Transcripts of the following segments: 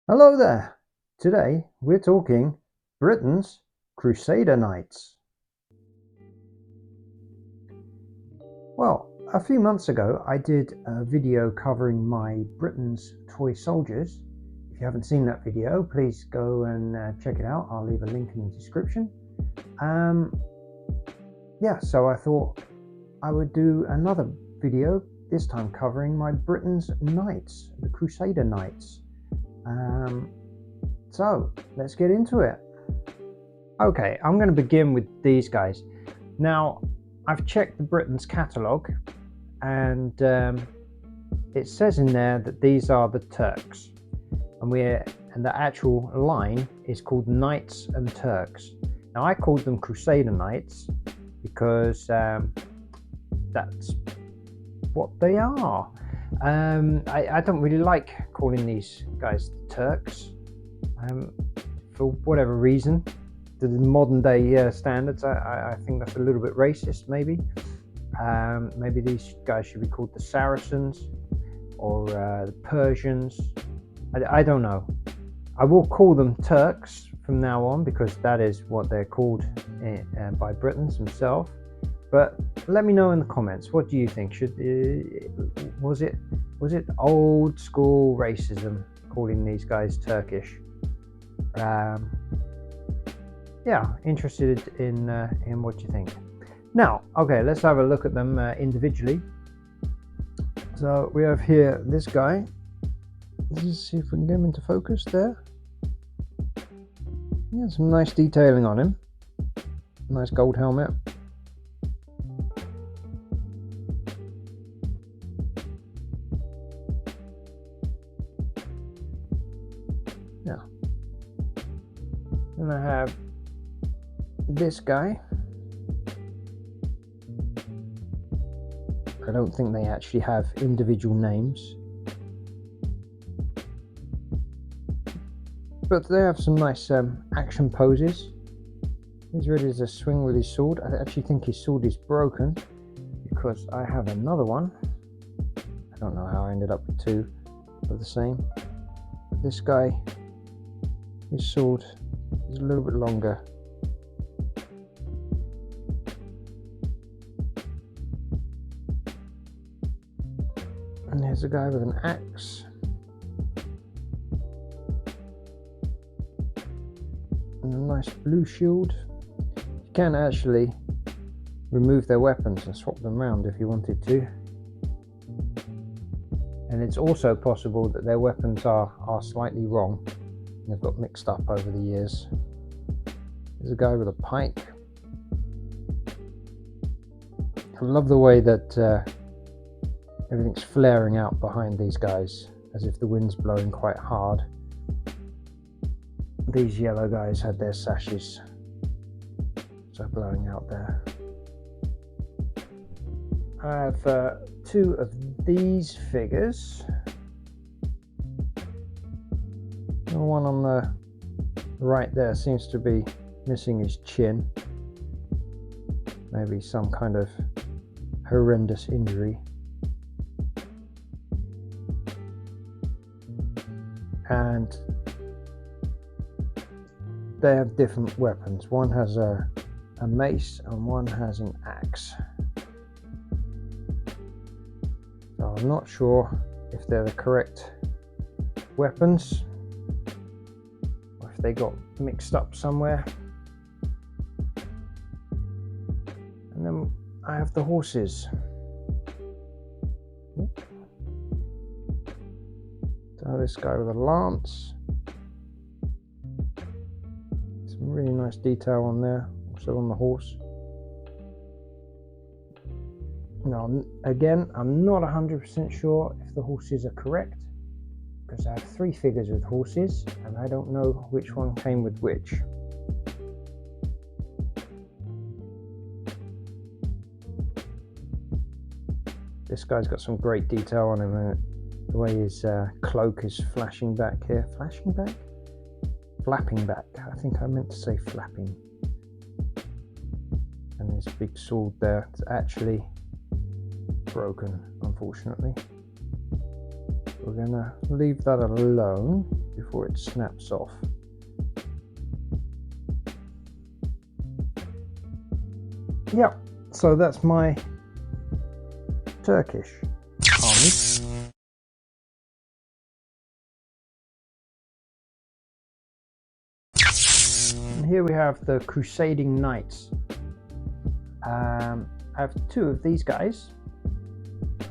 Hello there! Today we're talking Britain's Crusader Knights. Well, a few months ago I did a video covering my Britain's toy soldiers. If you haven't seen that video, please go and check it out. I'll leave a link in the description. So I thought I would do another video, this time covering my Britain's Knights, the Crusader Knights. So let's get into it. Okay, I'm going to begin with these guys. Now, I've checked the Britain's catalogue, and it says in there that these are the Turks, and the actual line is called Knights and Turks. Now, I called them Crusader Knights because that's what they are. I don't really like calling these guys Turks for whatever reason. To the modern day standards, I think that's a little bit racist. Maybe these guys should be called the Saracens or the Persians. I don't know. I will call them Turks from now on because that is what they're called by Britons themselves. But let me know in the comments, what do you think? Was it old school racism calling these guys Turkish? Interested in what you think. Now, okay, let's have a look at them individually. So we have here this guy. Let's see if we can get him into focus there. Yeah, some nice detailing on him. Nice gold helmet. Yeah. Then I have this guy. I don't think they actually have individual names, but they have some nice action poses. He's ready to swing with his sword. I actually think his sword is broken because I have another one. I don't know how I ended up with two of the same. But this guy, his sword is a little bit longer. And here's a guy with an axe. And a nice blue shield. You can actually remove their weapons and swap them around if you wanted to. And it's also possible that their weapons are slightly wrong. They've got mixed up over the years. There's a guy with a pike. I love the way that everything's flaring out behind these guys, as if the wind's blowing quite hard. These yellow guys had their sashes so blowing out there. I have two of these figures. The one on the right there seems to be missing his chin. Maybe some kind of horrendous injury. And they have different weapons. One has a mace and one has an axe. So I'm not sure if they're the correct weapons or if they got mixed up somewhere. And then I have the horses. So this guy with a lance. Some really nice detail on there, also on the horse. Now, again, I'm not 100% sure if the horses are correct, because I have three figures with horses, and I don't know which one came with which. This guy's got some great detail on him. The way his cloak is flashing back here. Flashing back? Flapping back. I think I meant to say flapping. And his big sword there. It's actually broken, unfortunately. we're gonna leave that alone before it snaps off. Yep, so that's my Turkish army. And here we have the Crusading Knights. I have two of these guys. I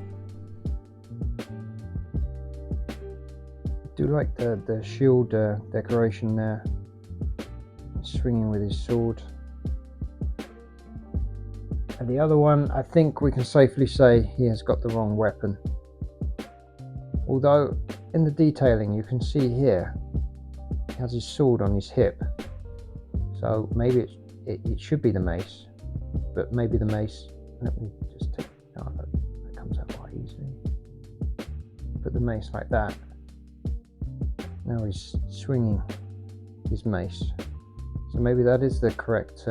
do like the shield decoration there. He's swinging with his sword. And the other one, I think we can safely say he has got the wrong weapon. Although in the detailing you can see here, he has his sword on his hip. So maybe it should be the mace, but maybe the mace, let me just take, oh, that comes out quite easily. Put the mace like that. Now he's swinging his mace. So maybe that is the correct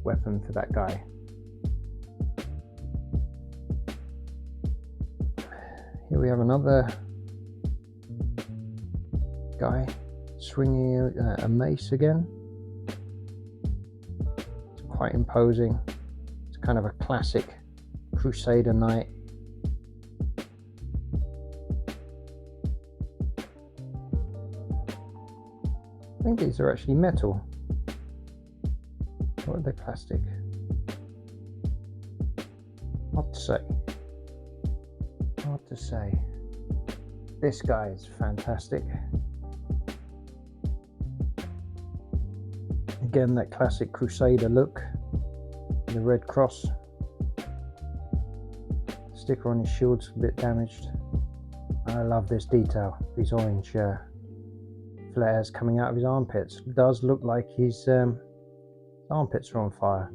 weapon for that guy. Here we have another guy swinging a mace again. It's quite imposing. It's kind of a classic Crusader knight. I think these are actually metal. Or are they plastic? Hard to say. Hard to say. This guy is fantastic. Again, that classic Crusader look. The red cross. Sticker on his shield's a bit damaged. I love this detail. These orange flares coming out of his armpits. It does look like his armpits are on fire,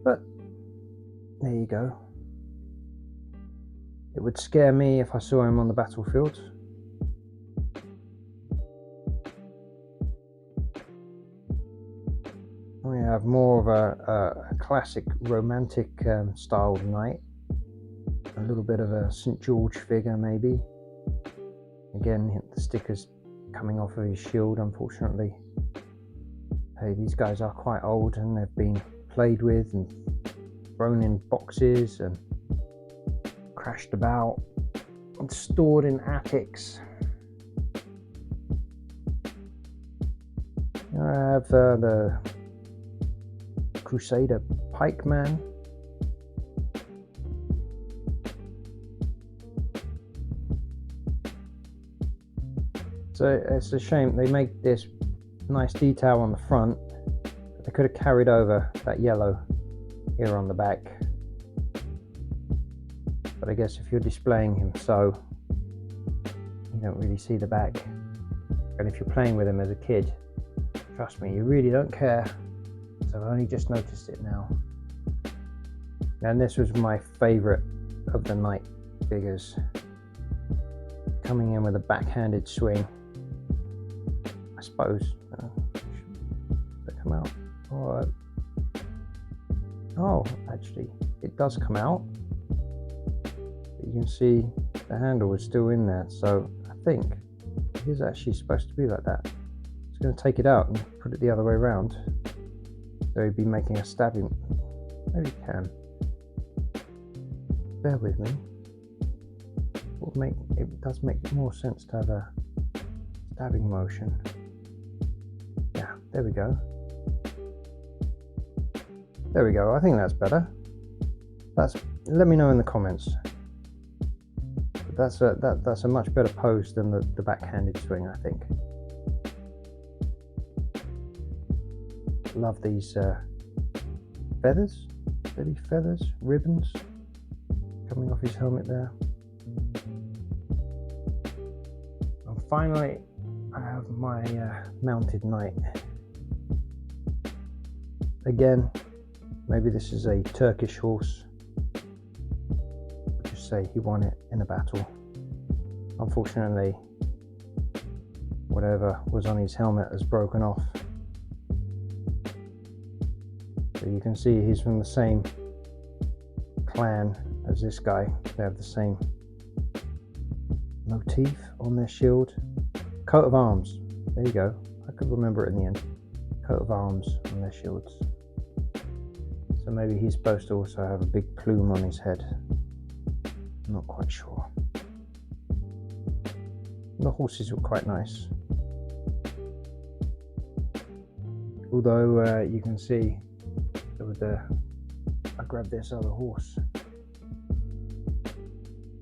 but there you go. It would scare me if I saw him on the battlefield. We have more of a classic romantic styled knight. A little bit of a St. George figure maybe. Again, the stickers coming off of his shield, unfortunately. Hey, these guys are quite old and they've been played with and thrown in boxes and crashed about and stored in attics. I have the Crusader pikeman. So it's a shame they make this nice detail on the front, but they could have carried over that yellow here on the back. But I guess if you're displaying him so, you don't really see the back. And if you're playing with him as a kid, trust me, you really don't care. So I've only just noticed it now. And this was my favourite of the knight figures. Coming in with a backhanded swing. I suppose. Does that come out? Oh, actually, it does come out. But you can see the handle is still in there. So I think it is actually supposed to be like that. I'm just going to take it out and put it the other way around. So he'd be making a stabbing. Maybe you can. Bear with me. It does make more sense to have a stabbing motion. Yeah, there we go. There we go. I think that's better. Let me know in the comments. That's a much better pose than the backhanded swing, I think. Love these feathers, maybe feathers, ribbons coming off his helmet there. And finally, I have my mounted knight. Again, maybe this is a Turkish horse. Just say he won it in a battle. Unfortunately, whatever was on his helmet has broken off. So you can see he's from the same clan as this guy. They have the same motif on their shield. Coat of arms. There you go. I could remember it in the end. Coat of arms on their shields. So maybe he's supposed to also have a big plume on his head. I'm not quite sure. The horses were quite nice. Although you can see with I grabbed this other horse.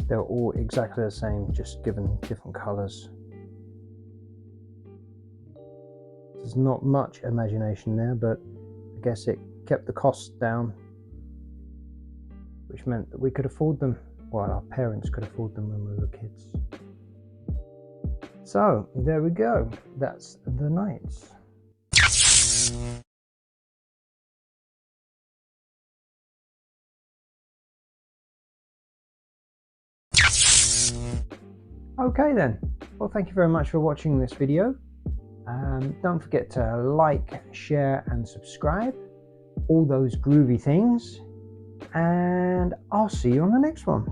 They're all exactly the same, just given different colours. There's not much imagination there, but I guess it kept the costs down, which meant that we could afford them. Well, our parents could afford them when we were kids. So there we go. That's the knights. Okay then, well, thank you very much for watching this video. Don't forget to like, share and subscribe, all those groovy things, and I'll see you on the next one.